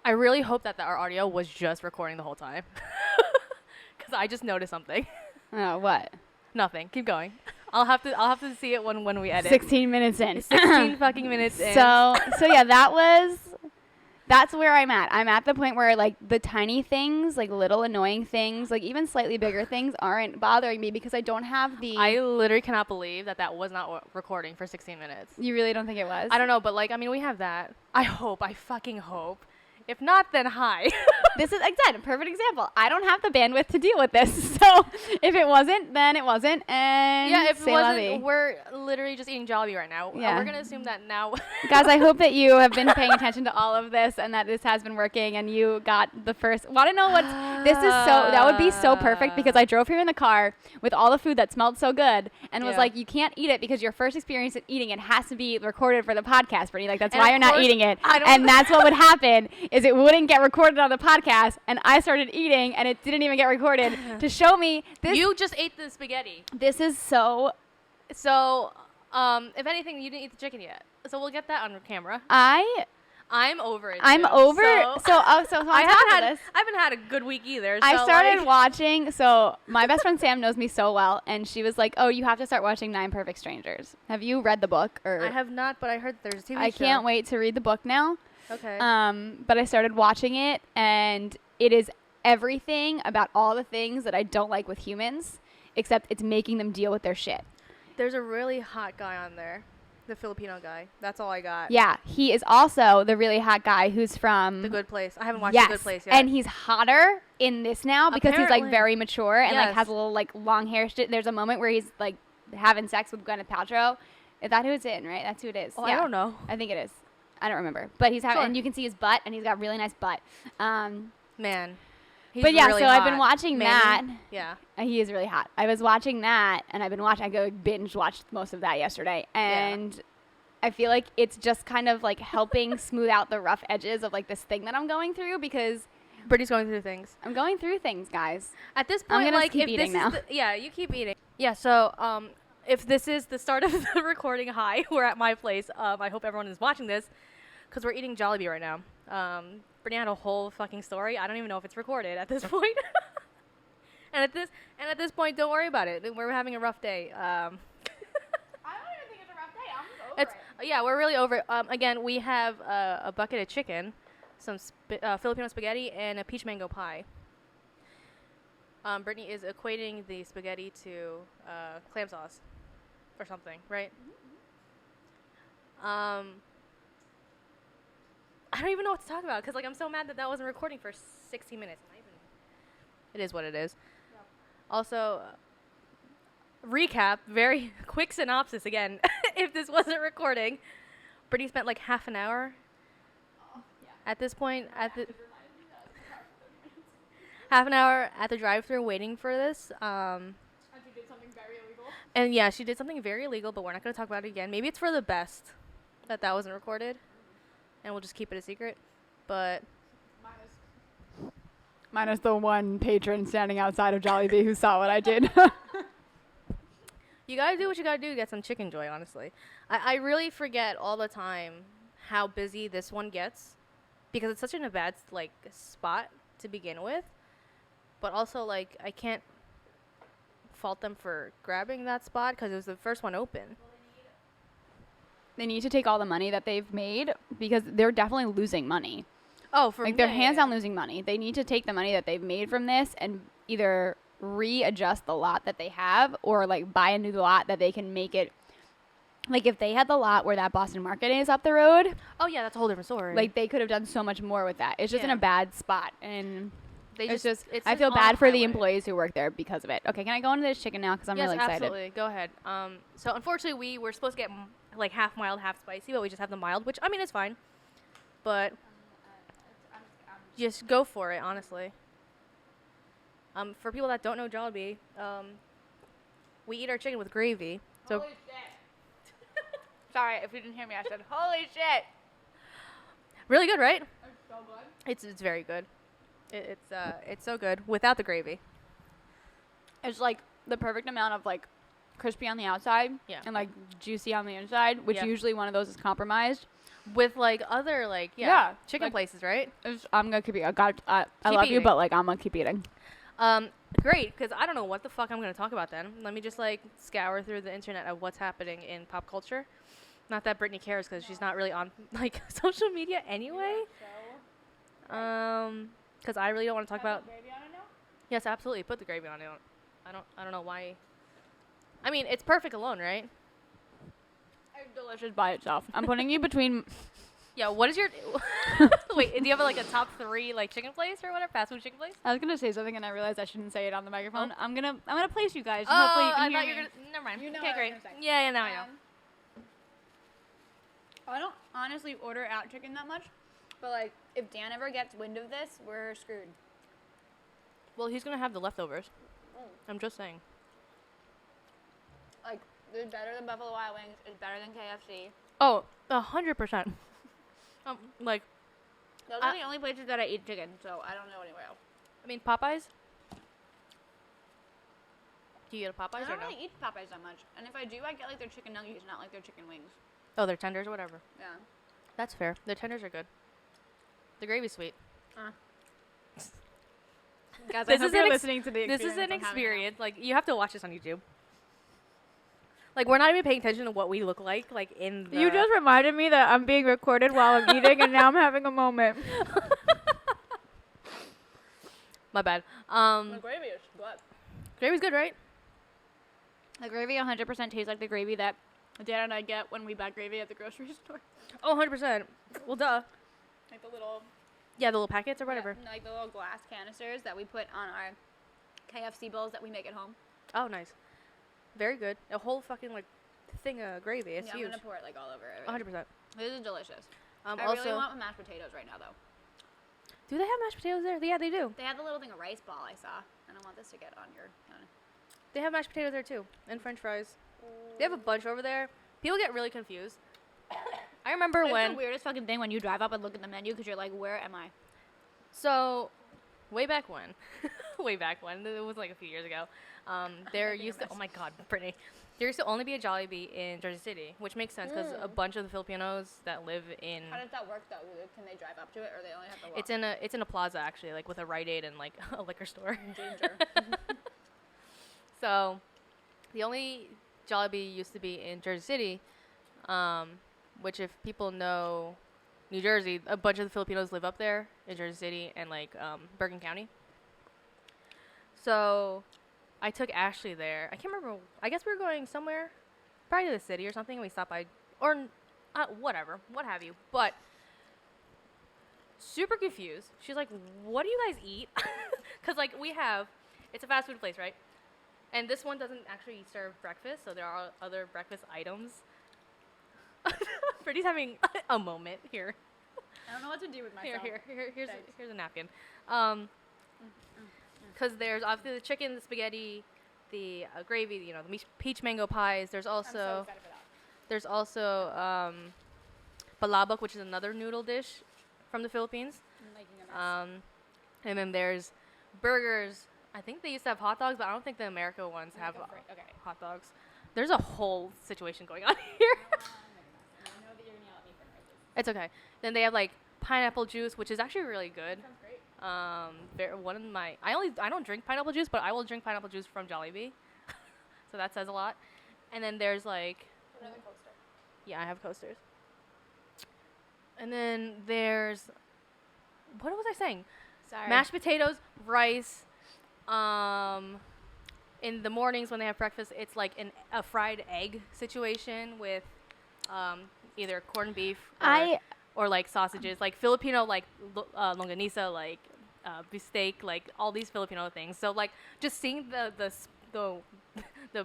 I really hope that our audio was just recording the whole time. Because I just noticed something. Oh, what? Nothing. Keep going. I'll have to see it when we edit. 16 minutes in. 16 fucking minutes in. So yeah, that's where I'm at. I'm at the point where, like, the tiny things, like little annoying things, like even slightly bigger things aren't bothering me because I don't have the... I literally cannot believe that was not recording for 16 minutes. You really don't think it was? I don't know, but, like, I mean, we have that. I fucking hope. If not, then hi. This is, again, a perfect example. I don't have the bandwidth to deal with this. So if it wasn't, then it wasn't. And yeah, if it wasn't, lovey. we're literally just eating Jollibee right now. Yeah. We're going to assume that now. Guys, I hope that you have been paying attention to all of this and that this has been working and you got the first... Want to know what's... That would be so perfect because I drove here in the car with all the food that smelled so good and was like, you can't eat it because your first experience of eating it has to be recorded for the podcast, Brittany. Like, that's why you're not eating it. And that's what would happen is it wouldn't get recorded on the podcast and I started eating and it didn't even get recorded to show me this. You just ate the spaghetti. This is so... So, if anything, you didn't eat the chicken yet. So we'll get that on camera. I'm over it. I'm too. over. So I haven't had a good week either. So I started watching. So my best friend Sam knows me so well, and she was like, "Oh, you have to start watching 9 Perfect Strangers." Have you read the book? Or I have not, but I heard there's a TV show. I can't wait to read the book now. Okay. But I started watching it, and it is everything about all the things that I don't like with humans, except it's making them deal with their shit. There's a really hot guy on there. The Filipino guy. That's all I got. Yeah, he is also the really hot guy who's from The Good Place. I haven't watched The Good Place yet. And he's hotter in this now because he's like very mature and like has a little like long hair. There's a moment where he's like having sex with Gwyneth Paltrow. Is that who it's in? Right? That's who it is. Oh, yeah. I don't know. I think it is. I don't remember. But he's having, and you can see his butt, and he's got really nice butt. Man. He's but yeah, really so hot. I've been watching that. Yeah. He is really hot. I was watching that, and I've been watching. I binge watched most of that yesterday, and I feel like it's just kind of like helping smooth out the rough edges of like this thing that I'm going through because Brittany's going through things. I'm going through things, guys. At this point, I'm gonna like, keep if eating this now. is you keep eating. Yeah. So, if this is the start of the recording, hi, we're at my place. I hope everyone is watching this because we're eating Jollibee right now. Brittany had a whole fucking story. I don't even know if it's recorded at this point. and at this point, don't worry about it. We're having a rough day. I don't even think it's a rough day. I'm just over it. Yeah, we're really over it. Again, we have a bucket of chicken, some Filipino spaghetti, and a peach mango pie. Brittany is equating the spaghetti to clam sauce or something, right? Mm-hmm. I don't even know what to talk about because, like, I'm so mad that wasn't recording for 60 minutes. It is what it is. Yep. Also, recap, very quick synopsis again. If this wasn't recording, Brittany spent like half an hour at this point half an hour at the drive-thru waiting for this. And she did something very illegal. And yeah, she did something very illegal, but we're not going to talk about it again. Maybe it's for the best that wasn't recorded, and we'll just keep it a secret. But minus the one patron standing outside of Jollibee who saw what I did. You gotta do what you gotta do to get some chicken joy, honestly. I really forget all the time how busy this one gets because it's such a bad, like, spot to begin with. But also, like, I can't fault them for grabbing that spot because it was the first one open. They need to take all the money that they've made because they're definitely losing money. Oh, for like, they're hands down losing money. They need to take the money that they've made from this and either readjust the lot that they have or like buy a new lot that they can make it like if they had the lot where that Boston Market is up the road. Oh yeah, that's a whole different story. Like they could have done so much more with that. It's just in a bad spot and it's I feel bad for the employees who work there because of it. Okay, can I go into this chicken now because I'm really excited? Yes, absolutely. Go ahead. So unfortunately we were supposed to get like half mild, half spicy, but we just have the mild, which I mean is fine. But just go for it, honestly. For people that don't know Jollibee, we eat our chicken with gravy. So holy shit. Sorry, if you didn't hear me, I said, holy shit. Really good, right? It's so good. It's very good. It's so good without the gravy. It's like the perfect amount of like crispy on the outside and like juicy on the inside, which usually one of those is compromised. with like other like Yeah, chicken like- places, right? I'm gonna keep eating. I Keep love you, eating. but like I'm gonna keep eating. Great, because I don't know what the fuck I'm gonna talk about then. Let me just like scour through the internet of what's happening in pop culture. Not that Brittany cares, because she's not really on like social media anyway. Because I really don't want to talk about. Yes, absolutely. Put the gravy on it. I don't know why. I mean, it's perfect alone, right? It's delicious by itself. I'm putting you between. Yeah. What is your? Wait, do you have like a top 3 like chicken place or whatever, fast food chicken place? I was gonna say something and I realized I shouldn't say it on the microphone. Oh. I'm gonna place you guys. Oh, Hopefully you I can thought hear you were me. gonna. Never mind. You know Okay, what I great. was gonna say. Yeah, now I know. I don't honestly order out chicken that much, but like if Dan ever gets wind of this, we're screwed. Well, he's gonna have the leftovers. I'm just saying. Like it's better than Buffalo Wild Wings. It's better than KFC. Oh, 100%. Like, Those are the only places that I eat chicken, so I don't know anywhere else. I mean, Popeyes. Do you get a I Popeyes or don't no? really eat Popeyes that much, and if I do, I get like their chicken nuggets, not like their chicken wings. Oh, they're tenders or whatever. Yeah. That's fair. Their tenders are good. The gravy's sweet. Guys, This I hope is you're an listening to the This is an I'm having now. experience. Like, you have to watch this on YouTube. Like, we're not even paying attention to what we look like in the... You just reminded me that I'm being recorded while I'm eating, and now I'm having a moment. My bad. The gravy is good. Gravy's good, right? The gravy 100% tastes like the gravy that Dan and I get when we buy gravy at the grocery store. Oh, 100%. Well, duh. Like the little... Yeah, the little packets or whatever. Yeah, like the little glass canisters that we put on our KFC bowls that we make at home. Oh, nice. Very good. A whole fucking, like, thing of gravy. It's yeah, huge. I'm going to pour it like all over everything. 100%. This is delicious. I Also, really want mashed potatoes right now, though. do they have mashed potatoes there? Yeah, they do. They had the little thing of rice ball I saw, and I want this to get on your counter. They have mashed potatoes there, too. And french fries. They have a bunch over there. People get really confused. I remember It's when... the weirdest fucking thing when you drive up and look at the menu because you're like, where am I? So, way back when, it was like a few years ago, there used to, oh my god, Brittany, there used to only be a Jollibee in Jersey City, which makes sense because a bunch of the Filipinos that live in, How does that work, though? Can they drive up to it, or they only have to walk? it's in a plaza actually, like with a Rite Aid and like a liquor store. Ginger. So, the only Jollibee used to be in Jersey City, which if people know New Jersey, a bunch of the Filipinos live up there in Jersey City and like Bergen County. So I took Ashley there. I can't remember. I guess we were going somewhere, probably to the city or something. And we stopped by, or whatever, what have you. But super confused. She's like, "What do you guys eat?" Because like it's a fast food place, right? And this one doesn't actually serve breakfast, so there are other breakfast items. Brittany's having a moment here. I don't know what to do with myself. Here's a napkin. Because there's obviously the chicken, the spaghetti, the gravy, the peach mango pies. There's also I'm so excited for that. there's also balabok, which is another noodle dish from the Philippines. I'm making a mess. And then there's burgers. I think they used to have hot dogs, but I don't think the America ones have Okay. hot dogs. There's a whole situation going on here. I know that you're gonna yell at me for noises. It's okay. Then they have like pineapple juice, which is actually really good. Sounds great. One of my I don't drink pineapple juice, but I will drink pineapple juice from Jollibee. So that says a lot. And then there's like Another coaster. yeah, I have coasters. And then there's what was I saying? Sorry. Mashed potatoes, rice. In the mornings when they have breakfast, it's like a fried egg situation with either corned beef or like sausages, like Filipino, like longanisa, like beefsteak, like all these Filipino things. So like just seeing the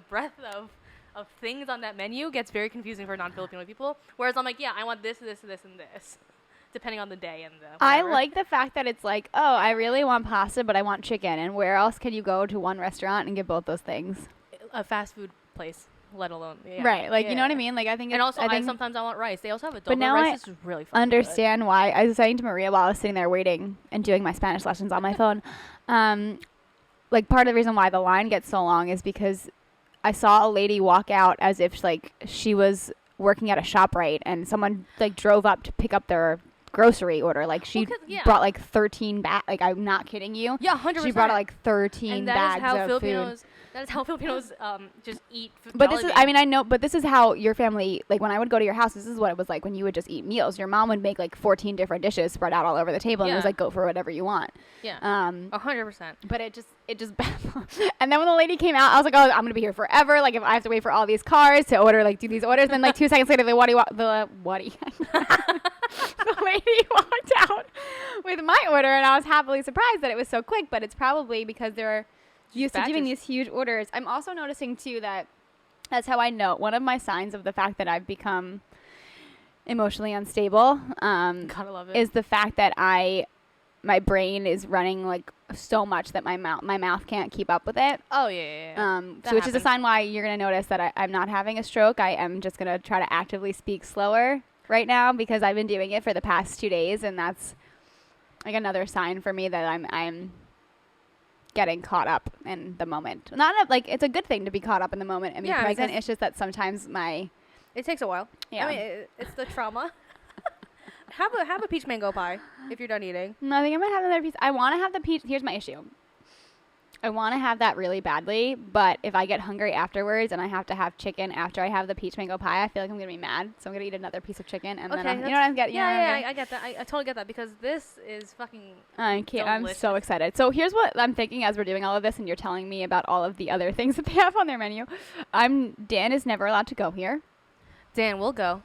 breadth of things on that menu gets very confusing for non-Filipino people. Whereas I'm like, yeah, I want this, this, this, and this, depending on the day and the. I whatever. like the fact that it's like, oh, I really want pasta, but I want chicken. And where else can you go to one restaurant and get both those things? A fast food place, let alone Right, like you know what I Yeah. mean? Like I think, And also, I think sometimes I want rice. They also have adobo But now rice. I This is really fucking understand why. I was saying to Maria while I was sitting there waiting and doing my Spanish lessons on my phone, like part of the reason why the line gets so long is because I saw a lady walk out as if like she was working at a ShopRite and someone like drove up to pick up their grocery order. Like she brought like 13 bags. Like I'm not kidding you. Yeah, 100%. She brought like 13 and bags of food. That is how Filipinos just eat food. But this is, I mean, I know, but this is how your family, like when I would go to your house, this is what it was like when you would just eat meals. Your mom would make like 14 different dishes spread out all over the table and it was like, go for whatever you want. Yeah. 100%. But it just and then when the lady came out, I was like, oh, I'm going to be here forever. Like if I have to wait for all these cars to order, like do these orders. Then like 2 seconds later, the lady walked out with my order and I was happily surprised that it was so quick, but it's probably because they're used to doing these huge orders. I'm also noticing too that's how I know one of my signs of the fact that I've become emotionally unstable Gotta love it. is the fact that my brain is running like so much that my mouth can't keep up with it. Oh yeah. So which is a sign why you're gonna notice that I'm not having a stroke. I am just gonna try to actively speak slower right now because I've been doing it for the past 2 days, and that's like another sign for me that I'm getting caught up in the moment. Not like it's a good thing to be caught up in the moment and be present. It's just that sometimes it takes a while. Yeah. I mean, it's the trauma. have a peach mango pie if you're done eating. No, I think I'm gonna have another piece. I want to have the peach. Here's my issue. I want to have that really badly, but if I get hungry afterwards and I have to have chicken after I have the peach mango pie, I feel like I'm going to be mad. So I'm going to eat another piece of chicken and then, you know what I'm getting? Yeah, I get that. I totally get that because this is fucking I can't. delicious. I'm so excited. So here's what I'm thinking as we're doing all of this and you're telling me about all of the other things that they have on their menu. Dan is never allowed to go here. Dan will go.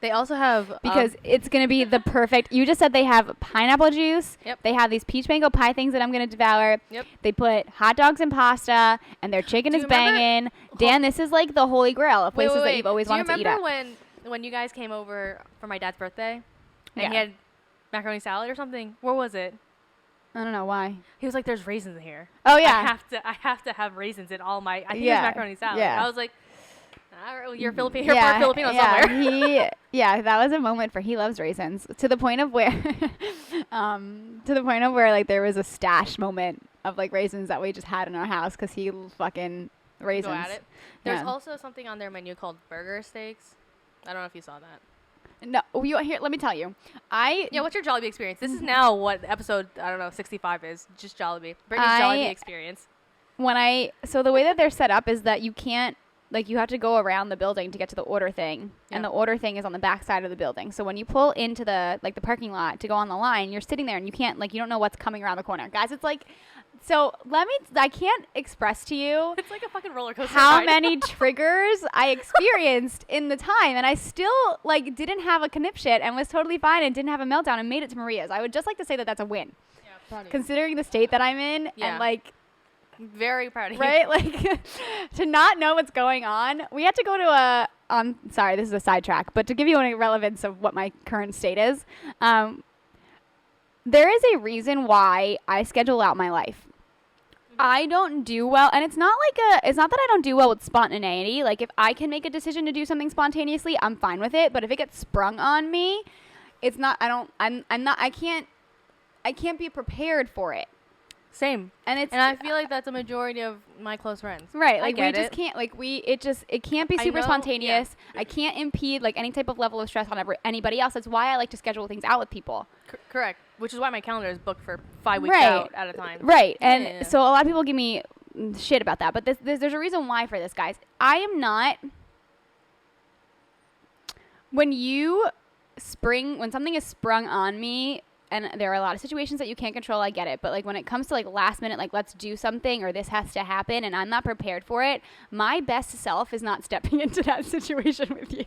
They also have because it's going to be the perfect. You just said they have pineapple juice. Yep. They have these peach mango pie things that I'm going to devour. Yep. They put hot dogs and pasta, and their chicken is banging. Dan, this is like the holy grail of places that you've always wanted to eat at. Do you remember when you guys came over for my dad's birthday, and he had macaroni salad or something? Where was it? I don't know why. He was like, "There's raisins in here." Oh yeah. I have to have raisins in all my. I think it was macaroni salad. Yeah. I was like. You're Filipino somewhere. That was a moment for he loves raisins to the point of where, like there was a stash moment of like raisins that we just had in our house because he fucking raisins. Go at it. There's also something on their menu called burger steaks. I don't know if you saw that. No, here. Let me tell you. What's your Jollibee experience? This is now what episode 65 is. Just Jollibee. Brittany's Jollibee experience. So the way that they're set up is that you can't. Like, you have to go around the building to get to the order thing. Yeah. And the order thing is on the back side of the building. So when you pull into the parking lot to go on the line, you're sitting there and you can't, you don't know what's coming around the corner. Guys, it's like, I can't express to you. It's like a fucking roller coaster how many triggers I experienced in the time. And I still, didn't have a conniption and was totally fine and didn't have a meltdown and made it to Maria's. I would just like to say that that's a win. Yeah, proud of considering the state that I'm in and, very proud of you. Right? To not know what's going on. We had to go to sorry, this is a sidetrack, but to give you an relevance of what my current state is, there is a reason why I schedule out my life. I don't do well, and it's not that I don't do well with spontaneity. Like, if I can make a decision to do something spontaneously, I'm fine with it, but if it gets sprung on me, it's not, I can't be prepared for it. Same. And I feel like that's a majority of my close friends. Right. We just can't, it can't be super spontaneous. Yeah. I can't impede, any type of level of stress on anybody else. That's why I like to schedule things out with people. Correct. Which is why my calendar is booked for 5 weeks out at a time. Right. And so a lot of people give me shit about that. But there's a reason why for this, guys. I am not, when something is sprung on me, and there are a lot of situations that you can't control, I get it. But, when it comes to, last minute, let's do something or this has to happen and I'm not prepared for it, my best self is not stepping into that situation with you.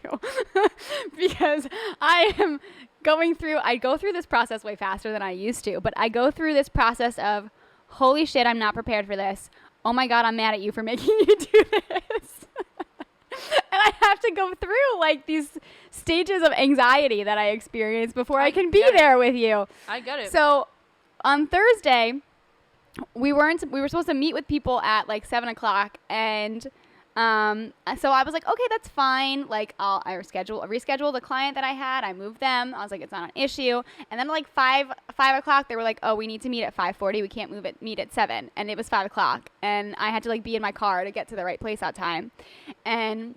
Because I go through this process way faster than I used to. But I go through this process of, holy shit, I'm not prepared for this. Oh, my God, I'm mad at you for making you do this. And I have to go through these stages of anxiety that I experience before I can be there with you. I get it. So on Thursday, we were supposed to meet with people at 7:00, and so I was like, okay, that's fine. I reschedule the client that I had. I moved them. I was like, it's not an issue. And then 5:00, they were like, oh, we need to meet at 5:40. We can't meet at 7. And it was 5:00, and I had to be in my car to get to the right place on time. And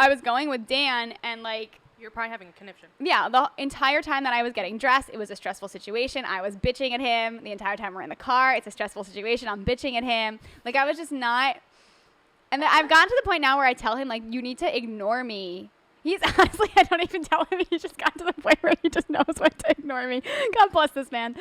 I was going with Dan, and like, You're probably having a conniption. yeah, the entire time that I was getting dressed, it was a stressful situation. I was bitching at him the entire time we're in the car. It's a stressful situation. I'm bitching at him. Like, I was just not. And I've gotten to the point now where I tell him, like, you need to ignore me. He's honestly, I don't even tell him. He's just gotten to the point where he just knows when to ignore me. God bless this man.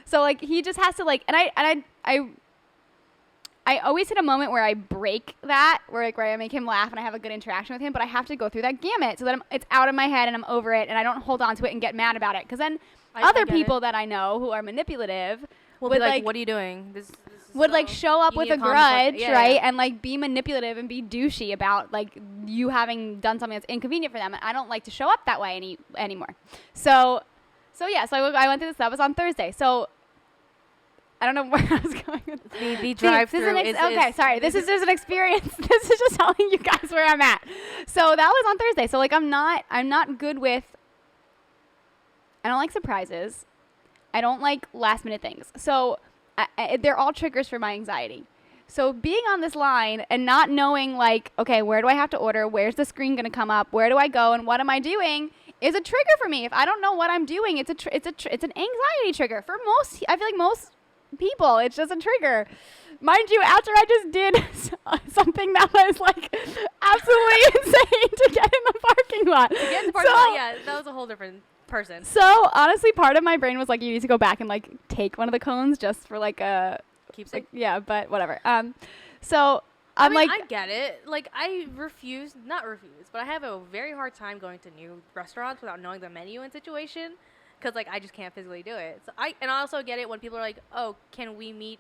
So like, he just has to like, and I always hit a moment where I break that, where I make him laugh and I have a good interaction with him, but I have to go through that gamut so that it's out of my head and I'm over it and I don't hold on to it and get mad about it. Because then other people that I know who are manipulative would be like, what are you doing? This would so like show up with a grudge, yeah, right? Yeah. And like be manipulative and be douchey about like you having done something that's inconvenient for them. And I don't like to show up that way anymore. So I went through this. That was on Thursday. So I don't know where I was going with the drive-through okay, sorry. This is just an experience. This is just telling you guys where I'm at. So that was on Thursday. So like I'm not good with. I don't like surprises. I don't like last minute things. So they're all triggers for my anxiety. So being on this line and not knowing like, okay, where do I have to order? Where's the screen going to come up? Where do I go? And what am I doing? Is a trigger for me. If I don't know what I'm doing, it's an anxiety trigger for most. I feel like most people, it's just a trigger. Mind you, after I just did something that was like absolutely insane to get in the parking lot. To get in the parking lot, yeah, that was a whole different person. So honestly, part of my brain was like, you need to go back and like take one of the cones just for like a keepsake. Like, yeah, but whatever. So I mean, like, I get it. Like, not refuse, but I have a very hard time going to new restaurants without knowing the menu and situation, because like I just can't physically do it. So I also get it when people are like, oh, can we meet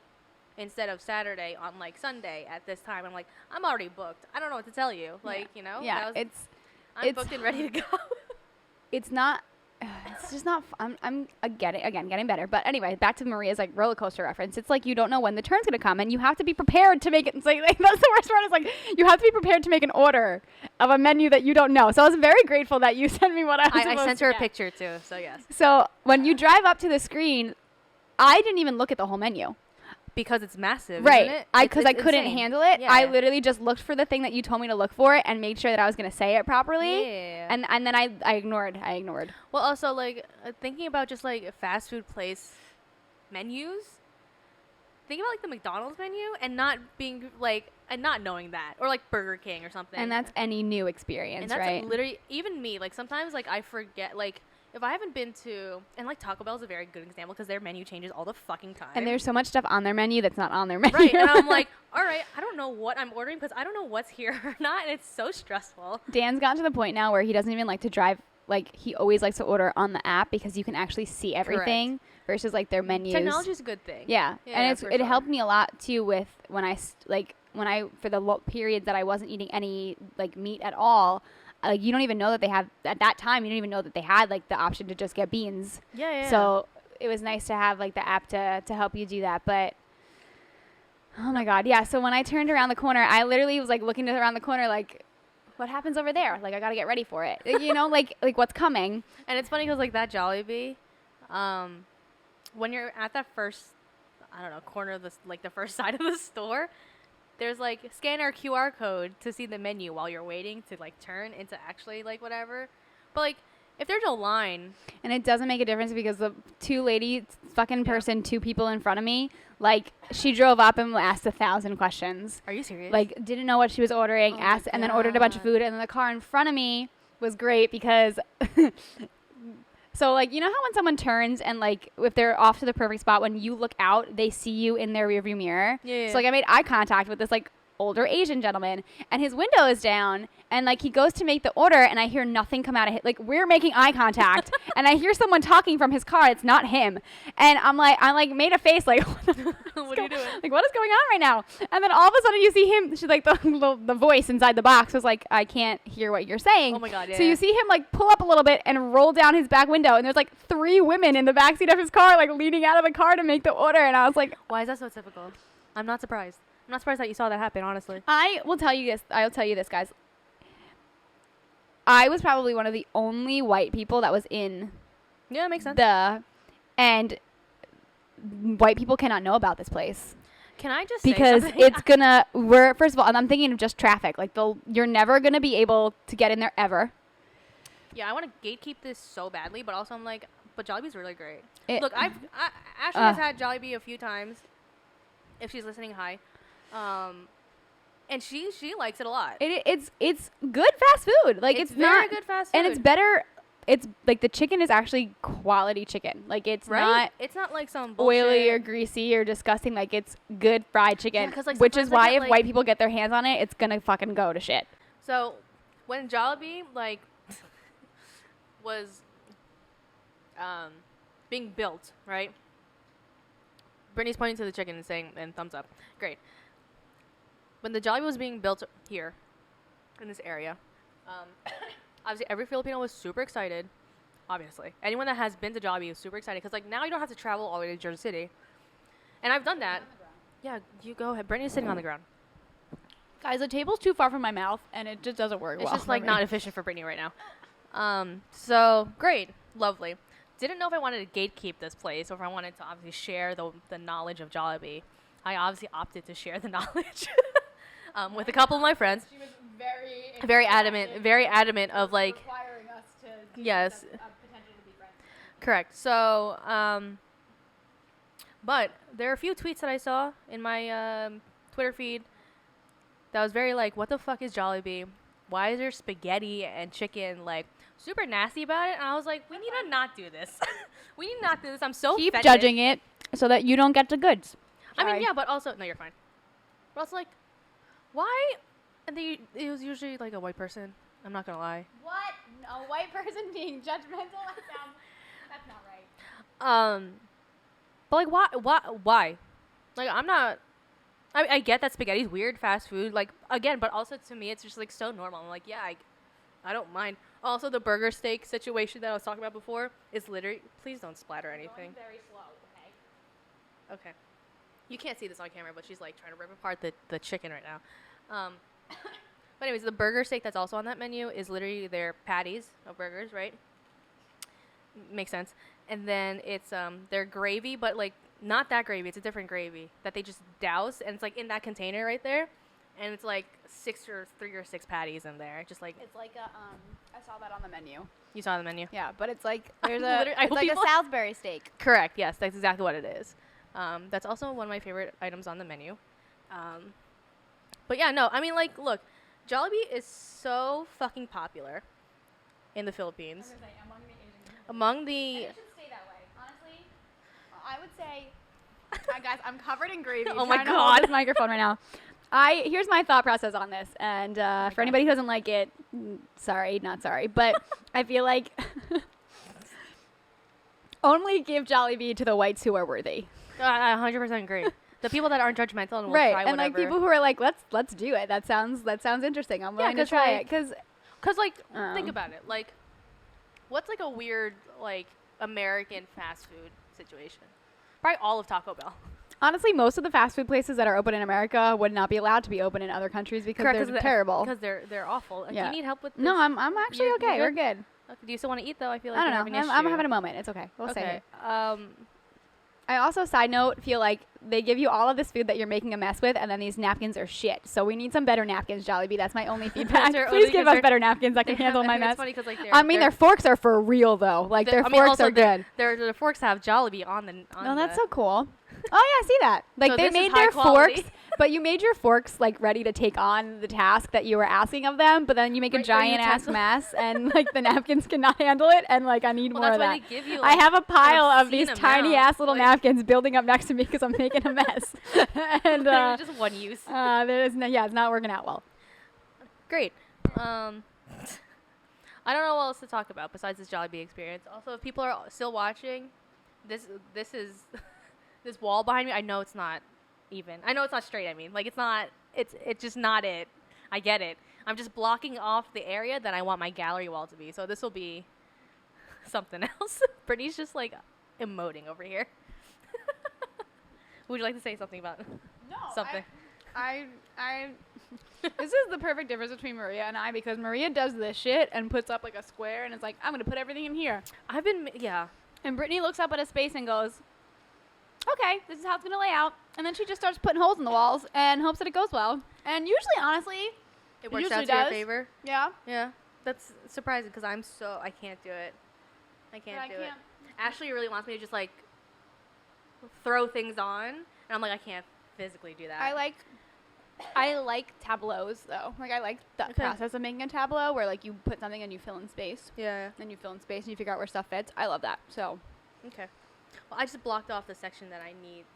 instead of Saturday on like Sunday at this time? I'm like, I'm already booked. I don't know what to tell you. Like, you know, yeah, I'm booked and ready to go. It's not. It's just not. I'm getting better. But anyway, back to Maria's like roller coaster reference. It's like you don't know when the turn's gonna come, and you have to be prepared to make it. It's like that's the worst part. Is like you have to be prepared to make an order of a menu that you don't know. So I was very grateful that you sent me what I sent her a picture too. So yes. So when you drive up to the screen, I didn't even look at the whole menu. Because it's massive, right? Isn't it? Because I couldn't handle it. Yeah. I literally just looked for the thing that you told me to look for and made sure that I was going to say it properly. Yeah. And then I ignored. Well, also like thinking about just like fast food place menus. Think about like the McDonald's menu and not being like and not knowing that, or like Burger King or something. And that's any new experience, and that's right? Like, literally even me. Like sometimes like I forget like. If I haven't been to, and like Taco Bell is a very good example because their menu changes all the fucking time. And there's so much stuff on their menu that's not on their menu. Right, and I'm like, all right, I don't know what I'm ordering because I don't know what's here or not, and it's so stressful. Dan's gotten to the point now where he doesn't even like to drive. Like, he always likes to order on the app because you can actually see everything. Correct. Versus like their menus. Technology is a good thing. Yeah, and it helped me a lot too with when I for the periods that I wasn't eating any like meat at all. Like, you don't even know that they have at that time. You don't even know that they had like the option to just get beans. Yeah. So it was nice to have like the app to help you do that. But oh my god, yeah. So when I turned around the corner, I literally was like looking around the corner, like, what happens over there? Like, I gotta get ready for it. You know, like what's coming. And it's funny because like that Jollibee, when you're at that first, I don't know, corner of the first side of the store. There's like scan our QR code to see the menu while you're waiting to like turn into actually like whatever. But like if there's no line, and it doesn't make a difference because the two people in front of me, like she drove up and asked 1,000 questions. Are you serious? Like didn't know what she was ordering, asked, and then ordered a bunch of food. And then the car in front of me was great because. So, like, you know how when someone turns and, like, if they're off to the perfect spot, when you look out, they see you in their rearview mirror? Yeah. So, like, I made eye contact with this, like, older Asian gentleman, and his window is down, and, like, he goes to make the order, and I hear nothing come out of it. Like, we're making eye contact, and I hear someone talking from his car. It's not him. And I made a face, like, what are you doing? Like, what is going on right now? And then all of a sudden you see him, she's like, the voice inside the box was like, I can't hear what you're saying. Oh my God, yeah. So you see him, like, pull up a little bit and roll down his back window, and there's, like, 3 women in the backseat of his car, like, leaning out of the car to make the order, and I was like, why is that so typical? I'm not surprised. I'm not surprised that you saw that happen, honestly. I'll tell you this, guys. I was probably one of the only white people that was in. Yeah, it makes sense. And white people cannot know about this place. Can I just say because something? it's gonna. First of all, and I'm thinking of just traffic. Like you're never gonna be able to get in there ever. Yeah, I want to gatekeep this so badly, but also I'm like, but Jollibee's really great. It- Look, Ashley has had Jollibee a few times. If she's listening, hi. And she likes it a lot. It's good fast food. Like it's very not good fast food, and it's better. It's like the chicken is actually quality chicken. Like it's not It's not like some bullshit. oily or greasy or disgusting. Like it's good fried chicken. Yeah, 'cause, like, which is sometimes I why get, if like- white people get their hands on it, it's gonna fucking go to shit. So when Jollibee like was being built, right? Brittany's pointing to the chicken and saying, and thumbs up. Great. When the Jollibee was being built here, in this area, obviously every Filipino was super excited. Obviously, anyone that has been to Jollibee is super excited because like now you don't have to travel all the way to Jersey City, and I've done that. Yeah, you go ahead. Brittany's sitting on the ground. Guys, the table's too far from my mouth, and it just doesn't work It's well. just like for not me. efficient for Brittany right now. So great, lovely. Didn't know if I wanted to gatekeep this place or if I wanted to obviously share the knowledge of Jollibee. I obviously opted to share the knowledge with a couple of my friends. She was Very adamant of like, requiring us to yes, potential to be friends. correct. So, but there are a few tweets that I saw in my Twitter feed that was very like, what the fuck is Jollibee? Why is there spaghetti and chicken? Like, super nasty about it. And I was like, we need to not do this. We need to not do this. I'm so Keep offended. judging it so that you don't get the goods. I mean, Sorry. yeah, but also, no, you're fine. But also, like, why? And it was usually like a white person. I'm not gonna lie. What? A white person being judgmental? That's not right. But like, why? Like, I'm not. I get that spaghetti's weird, fast food. Like, again, but also to me, it's just like so normal. I'm like, yeah, I don't mind. Also, the burger steak situation that I was talking about before is literally. Please don't splatter anything. Very slow, okay? Okay. You can't see this on camera, but she's like trying to rip apart the chicken right now. But anyways, the burger steak that's also on that menu is literally their patties of burgers, right? Makes sense. And then it's their gravy, but like not that gravy. It's a different gravy that they just douse, and it's like in that container right there, and it's like 3 or 6 patties in there. Just like It's like a I saw that on the menu. you saw the menu. Yeah, but it's like there's I it's hope like a people- Salisbury steak. Correct. Yes, that's exactly what it is. That's also one of my favorite items on the menu. But yeah, no, I mean, like, look, Jollibee is so fucking popular in the Philippines. Among the It should stay that way. Honestly, I would say, guys, I'm covered in gravy. Oh my trying to hold God. this microphone right now. Here's my thought process on this, and for anybody who doesn't like it, sorry, not sorry, but I feel like only give Jollibee to the whites who are worthy. I 100% agree. The people that aren't judgmental and will Right, try and whatever. like people who are like, let's do it. That sounds interesting. I'm willing to 'cause, try like, it because Because, like, think about it. Like, what's, like, a weird, like, American fast food situation? Probably all of Taco Bell. honestly, most of the fast food places that are open in America would not be allowed to be open in other countries because they're terrible. Because they're awful. Like, Yeah. Do you need help with this? No, I'm actually You're okay. We're good? good. Okay, do you still want to eat, though? I feel like I you're don't having know. an I'm issue. having a moment. It's okay. We'll say Okay. it. I also, side note, feel like they give you all of this food that you're making a mess with, and then these napkins are shit. So we need some better napkins, Jollibee. That's my only feedback. your Please only give us concern. better napkins that can handle my I think mess. It's funny 'cause, like, I mean, their forks are for real, though. Like, their forks also are good. The forks have Jollibee on the. Oh, that's so cool. Oh, yeah, I see that. Like, So they this is made high their quality. forks, but you made your forks, like, ready to take on the task that you were asking of them, but then you make a Right, your giant-ass utensil- mess, and, like, the napkins cannot handle it, and, like, I need Well, more that's of why that. they give you. I Like, have a pile of obscene these tiny amount, ass little like- napkins building up next to me because I'm making a mess. And they're just one use. there is it's not working out well. Great. I don't know what else to talk about besides this Jollibee experience. Also, if people are still watching, this is this wall behind me. I know it's not even. I know it's not straight. I mean, like it's not. It's just not it. I get it. I'm just blocking off the area that I want my gallery wall to be. So this will be something else. Brittany's just like emoting over here. Would you like to say something about something? I this is the perfect difference between Maria and I because Maria does this shit and puts up like a square and it's like, I'm going to put everything in here. I've been, yeah. And Brittany looks up at a space and goes, okay, this is how it's going to lay out. And then she just starts putting holes in the walls and hopes that it goes well. And usually, honestly, It works usually out to your does. favor. Yeah. Yeah. That's surprising because I can't do it. I can't do it. Ashley really wants me to just like throw things on, and I'm like, I can't physically do that. I like tableaus though. Like I like the process of making a tableau where like you put something and you fill in space. Yeah. Then you fill in space and you figure out where stuff fits. I love that. So. Okay. Well, I just blocked off the section that I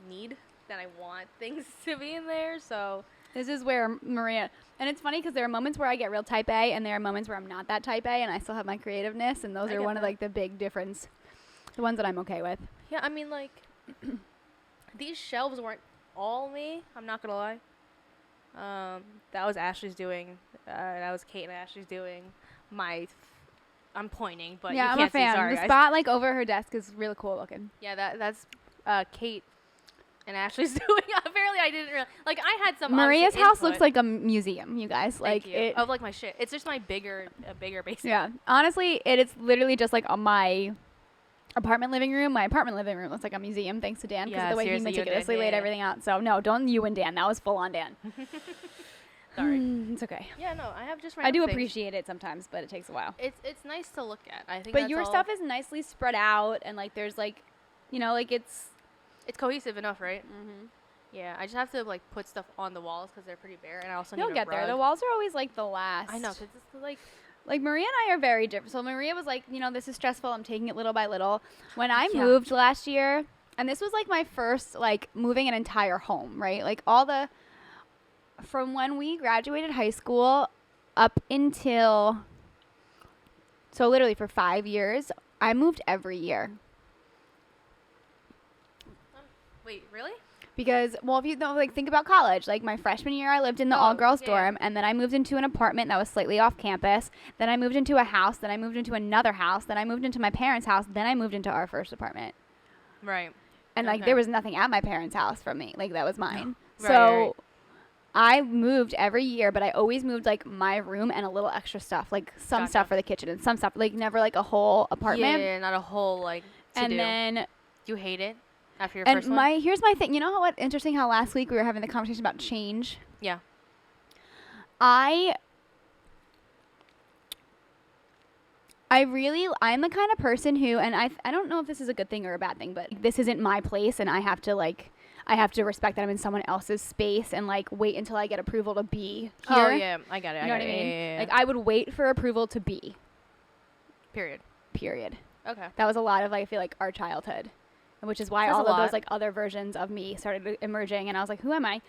need that I want things to be in there. So This is where Maria, and it's funny because there are moments where I get real type A and there are moments where I'm not that type A and I still have my creativeness, and those are one of like the big difference, the ones that I'm okay with. Yeah, I mean like these shelves weren't all me. I'm not gonna lie. That was Ashley's doing. That was Kate and Ashley's doing. I'm pointing, but yeah, you I'm can't a fan. see. Sorry, The guys. spot like over her desk is really cool looking. Yeah, that's Kate and Ashley's doing. Apparently, I didn't really like. I had some. Maria's house input. looks like a museum, you guys. Thank Like you. it. Of like my shit. It's just my bigger basement. Yeah, honestly, it's literally just like my apartment living room. My apartment living room looks like a museum thanks to Dan because of the way he meticulously laid everything out. So no, don't you and Dan. That was full on Dan. Sorry. It's okay. Yeah, no, I have just. I do things. appreciate it sometimes, but it takes a while. It's nice to look at. I think. But that's your all. stuff is nicely spread out, and like there's like, you know, like it's. It's cohesive enough, right? Mm-hmm. Yeah, I just have to like put stuff on the walls because they're pretty bare, and I also You'll need a get there. rug. The walls are always like the last. I know, because it's like Maria and I are very different. So Maria was like, you know, this is stressful. I'm taking it little by little. When I moved last year, and this was like my first like moving an entire home, right? Like from when we graduated high school up until, so literally for 5 years, I moved every year. Wait, really? Because, well, if you know, like, think about college. Like, my freshman year, I lived in the all-girls dorm, and then I moved into an apartment that was slightly off campus. Then I moved into a house. Then I moved into another house. Then I moved into my parents' house. Then I moved into our first apartment. Right. And, like, there was nothing at my parents' house from me. Like, that was mine. Right, so, right. I moved every year, but I always moved, like, my room and a little extra stuff. Like, some stuff for the kitchen and some stuff. Like, never, like, a whole apartment. Yeah, not a whole, like, and then... Do you hate it after your and first one? here's my thing. You know what? Interesting how last week we were having the conversation about change? Yeah. I'm the kind of person who, and I don't know if this is a good thing or a bad thing, but this isn't my place, and I have to respect that I'm in someone else's space and like wait until I get approval to be here. Oh yeah, I got it. You know what I mean? Yeah. Like I would wait for approval to be. Period. Okay. That was a lot of like, I feel like our childhood, which is why all of those like other versions of me started emerging, and I was like, who am I?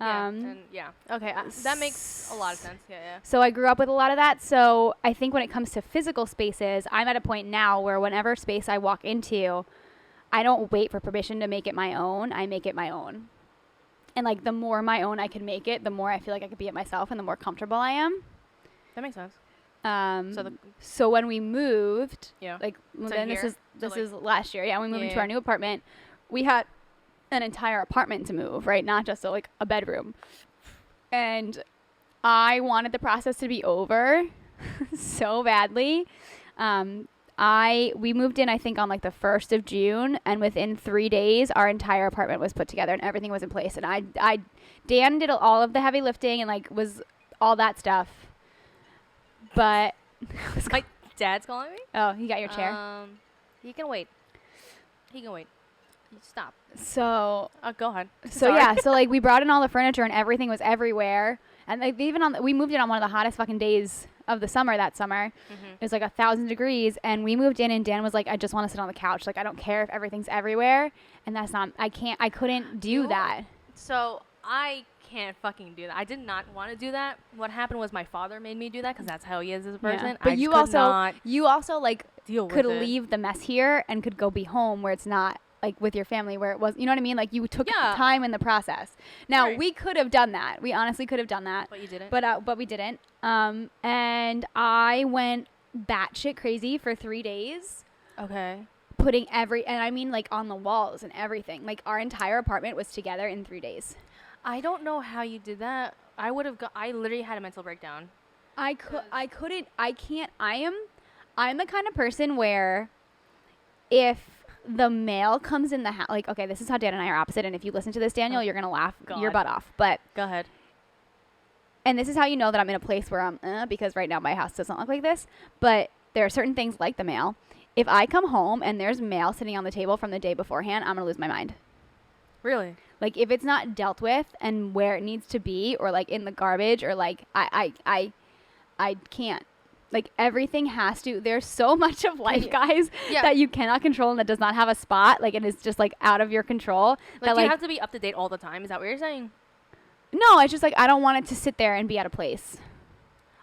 Okay, that makes a lot of sense. Yeah. So I grew up with a lot of that. So I think when it comes to physical spaces, I'm at a point now where whenever space I walk into, I don't wait for permission to make it my own. I make it my own. And like the more my own I can make it, the more I feel like I can be it myself and the more comfortable I am. That makes sense. So when we moved, like then this is last year. Yeah, we moved into our new apartment. We had an entire apartment to move, right? Not just like a bedroom. And I wanted the process to be over so badly. We moved in, I think, on like the 1st of June, and within 3 days, our entire apartment was put together and everything was in place. And Dan did all of the heavy lifting and like was all that stuff. But my dad's calling me. Oh, you got your chair. He can wait. Stop. So go ahead. So yeah, so like we brought in all the furniture and everything was everywhere. And like we moved in on one of the hottest fucking days of the summer that summer. Mm-hmm. It was like 1,000 degrees, and we moved in and Dan was like, I just want to sit on the couch. Like I don't care if everything's everywhere. And that's not, I couldn't do that. So I can't fucking do that. I did not want to do that. What happened was my father made me do that because that's how he is as a person. Yeah. But you also like could leave the mess here and could go be home where it's not like with your family where it was, you know what I mean? Like you took time in the process. Now we could have done that. We honestly could have done that. But you didn't. But we didn't. And I went batshit crazy for 3 days. Okay. Putting and I mean like on the walls and everything. Like our entire apartment was together in 3 days. I don't know how you did that. I literally had a mental breakdown. I'm the kind of person where if the mail comes in the house. Like, okay, this is how Dan and I are opposite. And if you listen to this, Daniel, you're going to laugh your butt off. But go ahead. And this is how you know that I'm in a place where I'm, because right now my house doesn't look like this. But there are certain things like the mail. If I come home and there's mail sitting on the table from the day beforehand, I'm going to lose my mind. Really? Like, if it's not dealt with and where it needs to be, or like in the garbage, or like I can't. Like, everything has to. There's so much of life, guys, that you cannot control and that does not have a spot. Like, it is just like out of your control. Like, you have to be up to date all the time. Is that what you're saying? No, it's just like I don't want it to sit there and be out of place.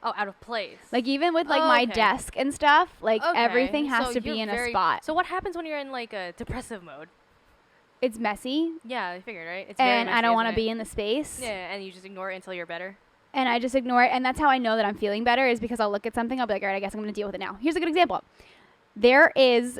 Oh, out of place. Like, even with like my desk and stuff, like everything has so to be in a spot. So what happens when you're in like a depressive mode? It's messy. Yeah, I figured, right? It's and very messy, I don't want to be in the space. Yeah, and you just ignore it until you're better. And I just ignore it. And that's how I know that I'm feeling better, is because I'll look at something. I'll be like, all right, I guess I'm going to deal with it now. Here's a good example. There is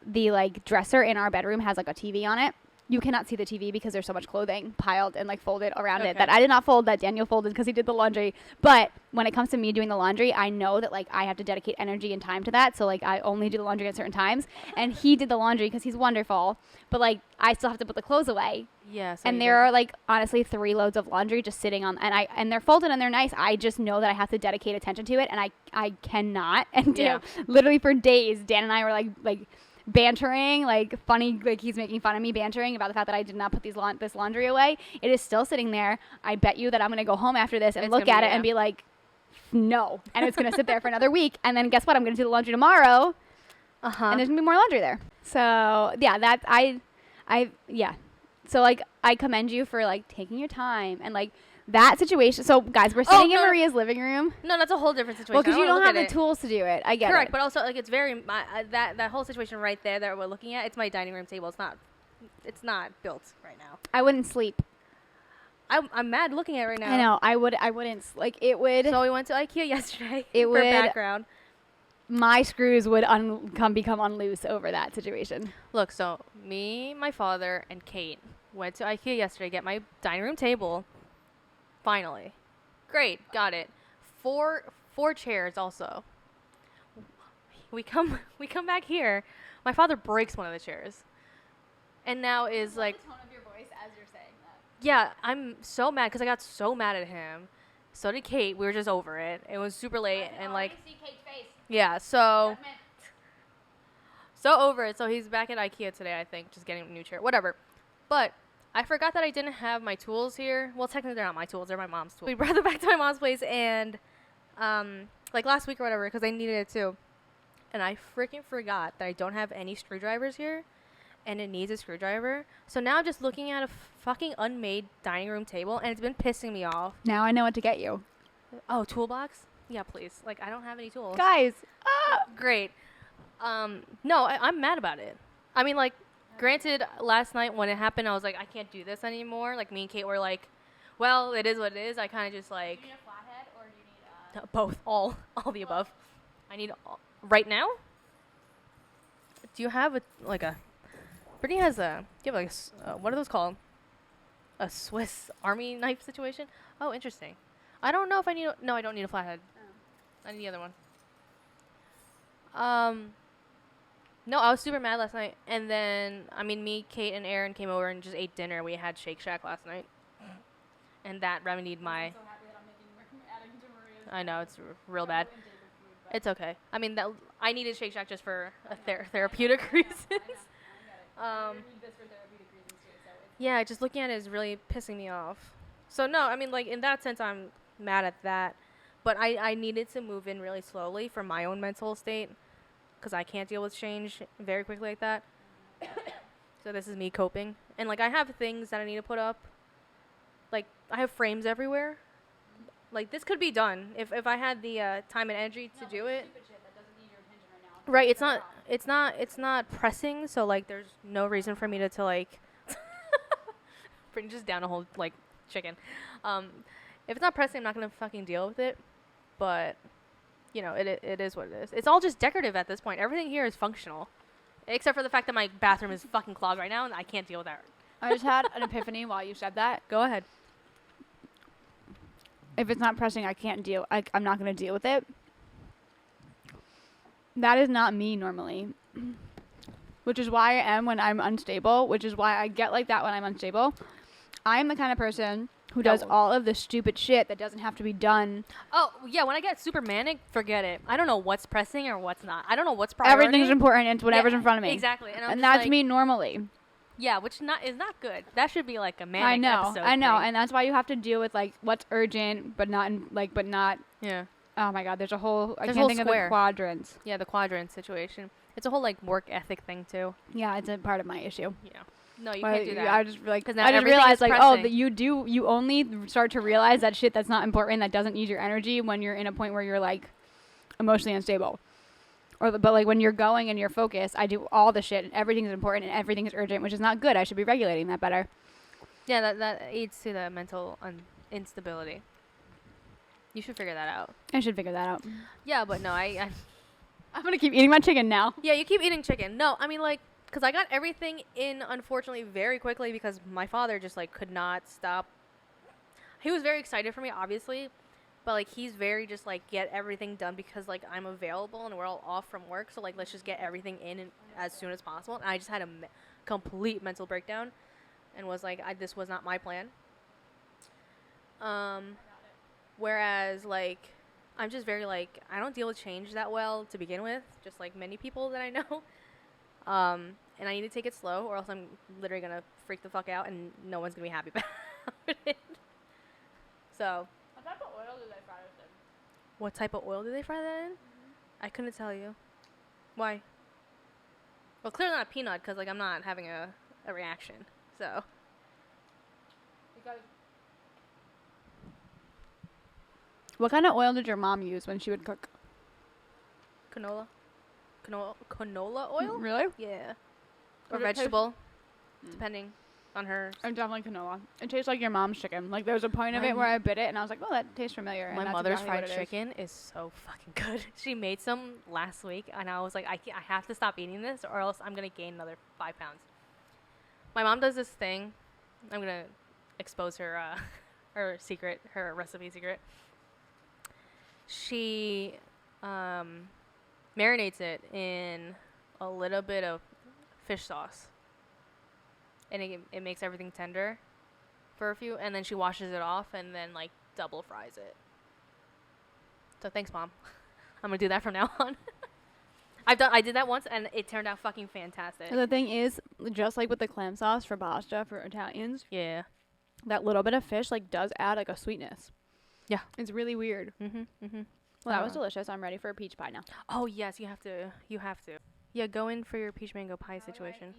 the like dresser in our bedroom has like a TV on it. You cannot see the TV because there's so much clothing piled and like folded around it that I did not fold, that Daniel folded because he did the laundry. But when it comes to me doing the laundry, I know that like I have to dedicate energy and time to that. So like I only do the laundry at certain times. And he did the laundry because he's wonderful. But like I still have to put the clothes away. Yeah. So and there are like honestly 3 loads of laundry just sitting on, and they're folded and they're nice. I just know that I have to dedicate attention to it, and I cannot. And literally for days, Dan and I were like bantering, like funny, like he's making fun of me bantering about the fact that I did not put this laundry away. It is still sitting there. I bet you that I'm going to go home after this and look at it and be like, no. And it's going to sit there for another week. And then guess what? I'm going to do the laundry tomorrow. And there's going to be more laundry there. So yeah, So like I commend you for like taking your time and like that situation. So guys, we're sitting in Maria's living room. No, that's a whole different situation. Well, because you don't have the tools to do it. I get it. Correct, but also like it's very that whole situation right there that we're looking at. It's my dining room table. It's not built right now. I wouldn't sleep. I'm mad looking at it right now. I know. I wouldn't like it would. So we went to IKEA yesterday. It would. Background. My screws would become unloose over that situation. Look, so me, my father, and Kate went to IKEA yesterday to get my dining room table. Finally. Great, got it. Four chairs also. We come back here. My father breaks one of the chairs. And now is like the tone of your voice as you're saying that. Yeah, I'm so mad because I got so mad at him. So did Kate. We were just over it. It was super late and like see Kate's face. Yeah, so over it. So he's back at IKEA today, I think, just getting a new chair. Whatever. But I forgot that I didn't have my tools here. Well, technically they're not my tools. They're my mom's tools. We brought them back to my mom's place and, like last week or whatever, because I needed it too. And I freaking forgot that I don't have any screwdrivers here. And it needs a screwdriver. So now I'm just looking at a fucking unmade dining room table. And it's been pissing me off. Now I know what to get you. Oh, toolbox? Yeah, please. Like, I don't have any tools. Guys. Great. No, I'm mad about it. I mean, like, granted, last night when it happened, I was like, I can't do this anymore. Like, me and Kate were like, well, it is what it is. I kind of just like... Do you need a flathead or do you need both. All the above. I need... right now? Do you have a... Brittany has a... Do you have like a... what are those called? A Swiss Army knife situation? Oh, interesting. I don't know if I need... No, I don't need a flathead. I need the other one. No, I was super mad last night. And then, I mean, me, Kate, and Aaron came over and just ate dinner. We had Shake Shack last night. And that remedied my... I'm so happy that I'm adding to Maria's. I know, it's real bad. It's okay. I mean, I needed Shake Shack just for therapeutic reasons. Yeah, just looking at it is really pissing me off. So, no, I mean, like, in that sense, I'm mad at that. But I needed to move in really slowly for my own mental state because I can't deal with change very quickly like that. So this is me coping. And, like, I have things that I need to put up. Like, I have frames everywhere. Like, this could be done if I had the time and energy to do it. Right, it's not pressing, so, like, there's no reason for me to like... bring just down a whole, like, chicken. If it's not pressing, I'm not going to fucking deal with it. But, you know, it is what it is. It's all just decorative at this point. Everything here is functional. Except for the fact that my bathroom is fucking clogged right now, and I can't deal with that. I just had an epiphany while you said that. Go ahead. If it's not pressing, I'm not going to deal with it. That is not me normally. which is why I am when I'm unstable, which is why I get like that when I'm unstable. I am the kind of person who does all of the stupid shit that doesn't have to be done. Oh, yeah, when I get super manic, forget it. I don't know what's pressing or what's not. I don't know what's priority. Everything's important. It's whatever's in front of me. Exactly. And that's like, me normally. Yeah, which is not good. That should be like a manic I know, episode I know. thing. And that's why you have to deal with like what's urgent, but not, Yeah. Oh my God, there's a whole, I There's can't a think whole of the quadrants. Yeah, the quadrant situation. It's a whole like work ethic thing too. Yeah, it's a part of my issue. Yeah. No, you can't do that. I just like, now I just everything realized is like, pressing. that you only start to realize that shit that's not important, that doesn't use your energy when you're in a point where you're like emotionally unstable. But like when you're going and you're focused, I do all the shit and everything's important and everything is urgent, which is not good. I should be regulating that better. Yeah, that aids to the mental instability. You should figure that out. I should figure that out. Yeah, but no, I'm gonna keep eating my chicken now. Yeah, you keep eating chicken. No, I mean like, because I got everything in, unfortunately, very quickly because my father just like could not stop. He was very excited for me, obviously, but like he's very just like get everything done because like I'm available and we're all off from work, so like let's just get everything in as soon as possible. And I just had a complete mental breakdown and was like, this was not my plan. Whereas like I'm just very like, I don't deal with change that well to begin with, just like many people that I know. And I need to take it slow or else I'm literally gonna freak the fuck out and no one's gonna be happy about it. So. What type of oil do they fry this in? What type of oil do they fry that in? I couldn't tell you. Why? Well, clearly not peanut because like I'm not having a reaction. So. Because what kind of oil did your mom use when she would cook? Canola oil? Really? Yeah. Or Does it taste- vegetable, depending on her. I'm definitely canola. It tastes like your mom's chicken. Like there was a point of it where I bit it and I was like, oh, that tastes familiar. My and that's mother's exactly fried what it is. chicken is so fucking good. She made some last week, and I was like, I have to stop eating this, or else I'm gonna gain another 5 pounds. My mom does this thing. I'm gonna expose her her secret, her recipe secret. She marinates it in a little bit of fish sauce, and it makes everything tender for a few, and then she washes it off and then like double fries it. So thanks, Mom. I'm gonna do that from now on. I did that once and it turned out fucking fantastic. And the thing is, just like with the clam sauce for pasta for Italians, Yeah. that little bit of fish like does add like a sweetness. Yeah. It's really weird. Well, that was delicious. I'm ready for a peach pie now. Oh yes, you have to. Yeah, go in for your peach mango pie situation.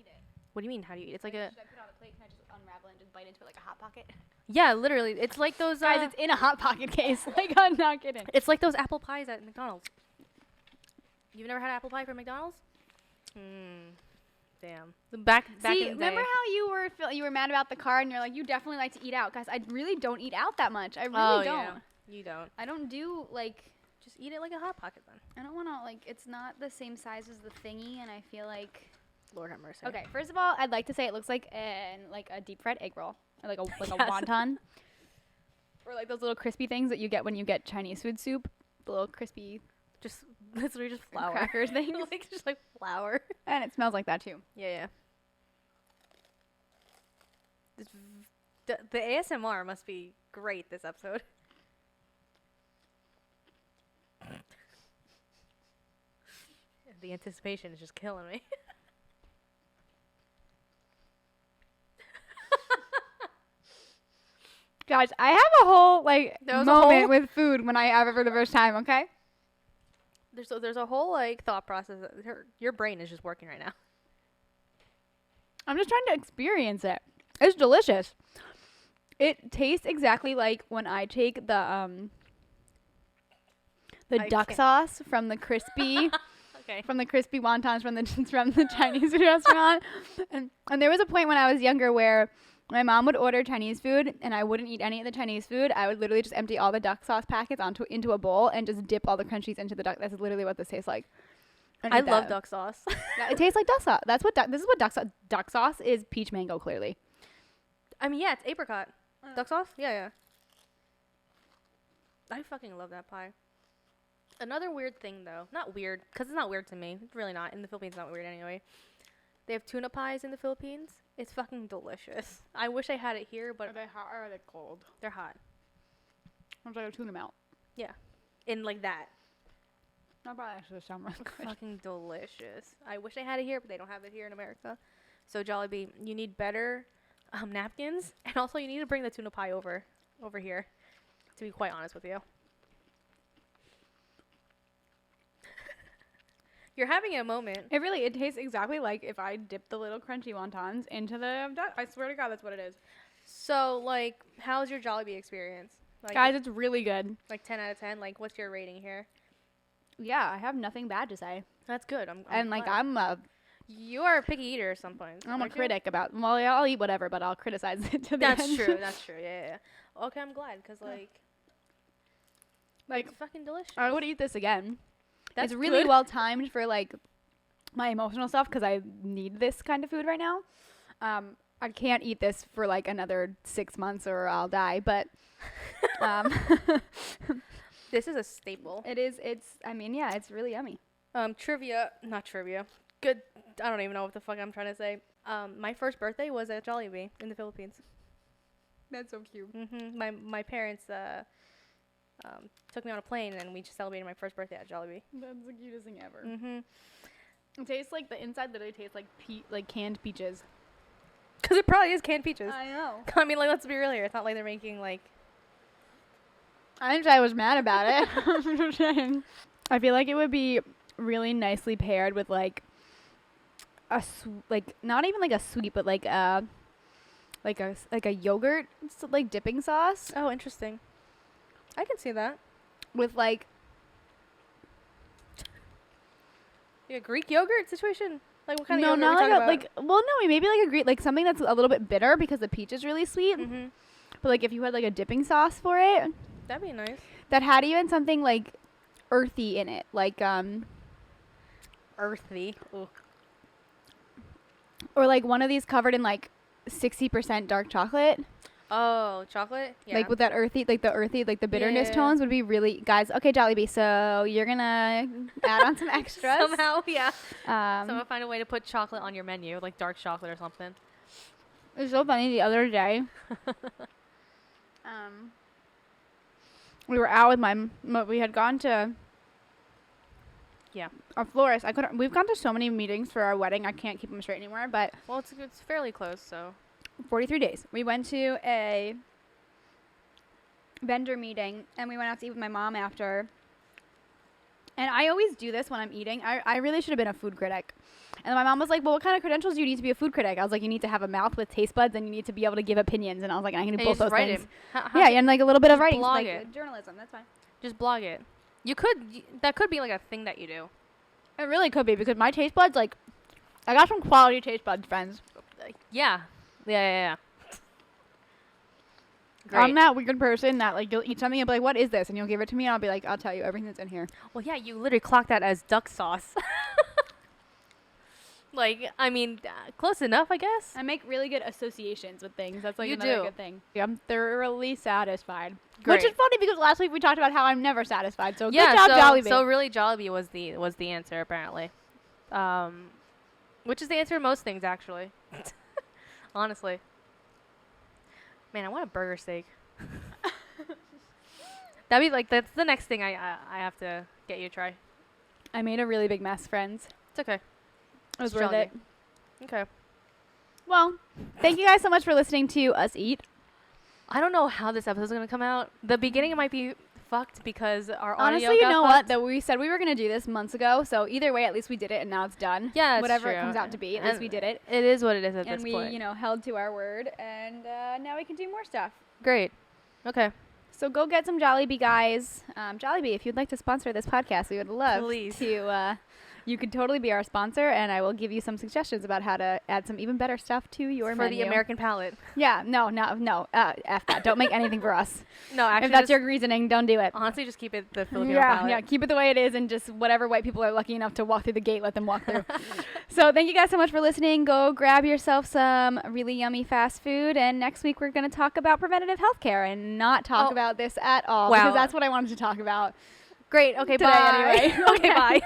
What do you mean? How do you eat? It's like a. Should I put it on a plate? Can I just unravel it and just bite into it like a hot pocket? Yeah, literally. It's like those. Guys, it's in a hot pocket case. Like, I'm not kidding. It's like those apple pies at McDonald's. You've never had apple pie from McDonald's? Damn. Back See, in the remember day. how you were mad about the car and you're like, you definitely like to eat out. Guys, I really don't eat out that much. I really don't. Yeah. You don't. I don't do, like, Just eat it like a Hot Pocket then. I don't want to, like, it's not the same size as the thingy, and I feel like... Lord have mercy. Okay, first of all, I'd like to say it looks like a deep fried egg roll. Or like a Yes. wonton. Or like those little crispy things that you get when you get Chinese food soup. The little crispy Just literally just flour. crackers things. Like just like flour. And it smells like that too. Yeah. The ASMR must be great this episode. The anticipation is just killing me. Guys, I have a whole like There was a moment whole- with food when I have it for the first time, okay? There's a whole like thought process that your brain is just working right now. I'm just trying to experience it. It's delicious. It tastes exactly like when I take the I duck can't- sauce from the crispy Okay. from the crispy wontons from the Chinese food restaurant. And there was a point when I was younger where my mom would order Chinese food and I wouldn't eat any of the Chinese food. I would literally just empty all the duck sauce packets into a bowl and just dip all the crunchies into the duck. That's literally what this tastes like. And I eat love that. duck sauce. Yeah, it tastes like duck sauce. This is what duck sauce is. Peach mango, clearly. I mean, yeah, it's apricot. Duck sauce? Yeah. I fucking love that pie. Another weird thing, though. Not weird, because it's not weird to me. It's really not. In the Philippines, it's not weird anyway. They have tuna pies in the Philippines. It's fucking delicious. I wish I had it here, but Are they hot or are they cold? they're hot. I'm like a tuna melt. In like that. That probably actually sound really good. Fucking delicious. I wish I had it here, but they don't have it here in America. So Jollibee, you need better napkins, and also you need to bring the tuna pie over here. To be quite honest with you. You're having a moment. It tastes exactly like if I dipped the little crunchy wontons into the I swear to God, that's what it is. So, like, how's your Jollibee experience? Like, Guys, it's really good. like 10 out of 10. Like, what's your rating here? Yeah, I have nothing bad to say. That's good. I'm like glad. You are a picky eater at some point. I'm a aren't you? critic about. Well, yeah, I'll eat whatever, but I'll criticize it to the That's end. true. That's true. Yeah. Okay, I'm glad because Like, it's fucking delicious. I would eat this again. That's it's really good. well timed for like my emotional stuff because I need this kind of food right now. I can't eat this for like another 6 months or I'll die. But This is a staple. it is. I mean, yeah, it's really yummy. Not trivia. Good. I don't even know what the fuck I'm trying to say. My first birthday was at Jollibee in the Philippines. That's so cute. My parents took me on a plane and we just celebrated my first birthday at Jollibee. That's the cutest thing ever. It tastes like the inside literally tastes like canned peaches. Because it probably is canned peaches. I know. I mean, like, let's be real here. It's not like they're making, like... I didn't say I was mad about it. I'm just saying. I feel like it would be really nicely paired with, like, not even like a sweet, but like a yogurt, like, dipping sauce. Oh, interesting. I can see that. With, like... A Greek yogurt situation? Like, what kind of no, yogurt not are we like talking about? well, no, maybe like a Greek, like something that's a little bit bitter because the peach is really sweet. But, like, if you had, like, a dipping sauce for it... That'd be nice. That had even something, like, earthy in it. Like, Earthy. Ooh. Or, like, one of these covered in, like, 60% dark chocolate. Oh, chocolate? Yeah. Like, with that earthy, the bitterness Yeah. tones would be really... Guys, okay, Jollibee, so you're gonna add on some extras. Somehow, yeah. Um, Somehow find a way to put chocolate on your menu, like dark chocolate or something. It was so funny the other day. We were out with we had gone to... Yeah. Our florist. We've gone to so many meetings for our wedding, I can't keep them straight anymore, but... Well, it's fairly close, so... 43 days. We went to a vendor meeting, and we went out to eat with my mom after. And I always do this when I'm eating. I really should have been a food critic. And my mom was like, well, what kind of credentials do you need to be a food critic? I was like, you need to have a mouth with taste buds, and you need to be able to give opinions. And I was like, I can do both those things. Yeah, and like a little bit of writing. blog Like it. journalism, that's fine. Just blog it. That could be like a thing that you do. It really could be, because my taste buds, like, I got some quality taste buds, friends. Yeah. Yeah. Great. I'm that weird person that, like, you'll eat something and be like, what is this? And you'll give it to me, and I'll be like, I'll tell you everything that's in here. Well, yeah, you literally clocked that as duck sauce. Like, I mean, close enough, I guess. I make really good associations with things. That's like You another do. good thing. I'm thoroughly satisfied. Great. Which is funny because last week we talked about how I'm never satisfied. So Yeah, good job, Jollibee. so really Jollibee was the answer, apparently. Which is the answer to most things, actually. Honestly. Man, I want a burger steak. That'd be like, that's the next thing I have to get you to try. I made a really big mess, friends. It's okay. It was It's worth it. Okay. Well, thank you guys so much for listening to us eat. I don't know how this episode's gonna come out. The beginning might be fucked because our audio Honestly, you got know fucked. what? That we said we were going to do this months ago. So either way, at least we did it, and now it's done. Yeah, it's Whatever true. it comes out to be, at least we did it. It is what it is at And this we, point. held to our word, and now we can do more stuff. Great. Okay. So go get some Jollibee, guys. Jollibee, if you'd like to sponsor this podcast, we would love Please. to. You could totally be our sponsor, and I will give you some suggestions about how to add some even better stuff to your For menu. the American palate. Yeah, no. F that. Don't make anything for us. No, actually, If that's just, your reasoning, don't do it. honestly, just keep it the Filipino palate. Yeah, keep it the way it is, and just whatever white people are lucky enough to walk through the gate, let them walk through. So thank you guys so much for listening. Go grab yourself some really yummy fast food, and next week we're going to talk about preventative health care and not talk about this at all, Wow. because that's what I wanted to talk about. Great. Okay, Today bye. anyway. Okay, bye.